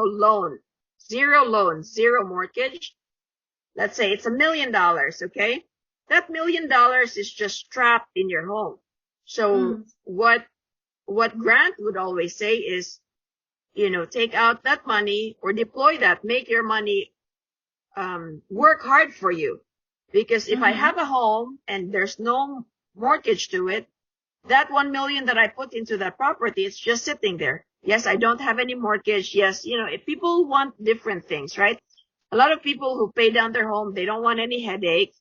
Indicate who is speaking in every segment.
Speaker 1: loan, zero mortgage. Let's say it's $1 million, okay? That $1 million is just trapped in your home. So what Grant would always say is, take out that money or deploy that, make your money work hard for you. Because if I have a home and there's no mortgage to it, that 1 million that I put into that property, it's just sitting there. Yes, I don't have any mortgage. Yes, if people want different things, right? A lot of people who pay down their home, they don't want any headache,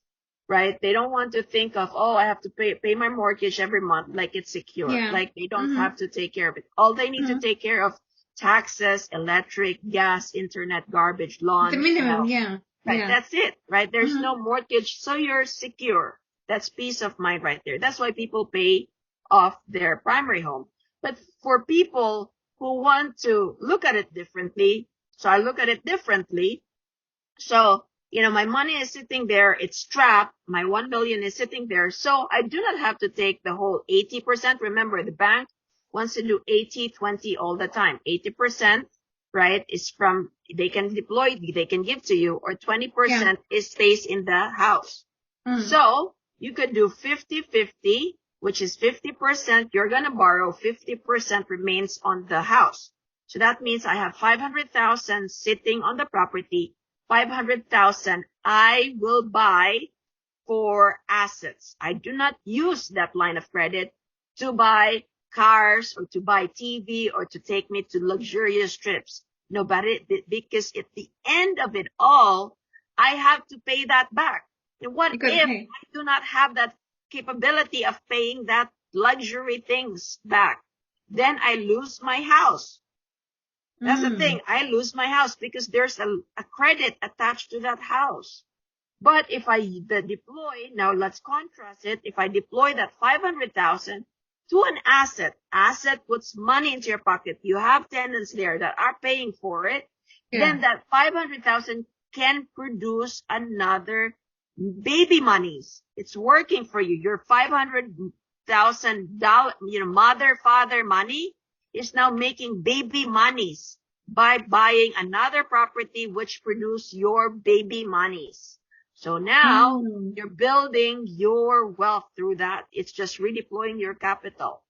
Speaker 1: right? They don't want to think of, I have to pay my mortgage every month, like it's secure.
Speaker 2: Yeah.
Speaker 1: Like they don't have to take care of it. All they need to take care of taxes, electric, gas, internet, garbage, lawn.
Speaker 2: The minimum, yeah.
Speaker 1: Right,
Speaker 2: yeah.
Speaker 1: That's it, right? There's no mortgage, so you're secure. That's peace of mind right there. That's why people pay off their primary home. But for people who want to look at it differently, so I look at it differently. So, my money is sitting there, it's trapped, my 1 million is sitting there, so I do not have to take the whole 80%. Remember, the bank wants to do 80-20 all the time. 80%, right, is from, they can deploy, they can give to you, or 20% stays in the house. So, you could do 50-50, which is 50% you're going to borrow, 50% remains on the house. So that means I have 500,000 sitting on the property. 500,000 I will buy for assets. I do not use that line of credit to buy cars or to buy TV or to take me to luxurious trips. No, but because at the end of it all, I have to pay that back. And what if I do not have that capability of paying that luxury things back? Then I lose my house. That's the thing. I lose my house because there's a credit attached to that house. But if I deploy, now let's contrast it. If I deploy that 500,000 to an asset puts money into your pocket. You have tenants there that are paying for it. Then that 500,000 can produce another baby monies. It's working for you. Your $500,000, mother, father money is now making baby monies by buying another property which produce your baby monies. So now you're building your wealth through that. It's just redeploying your capital.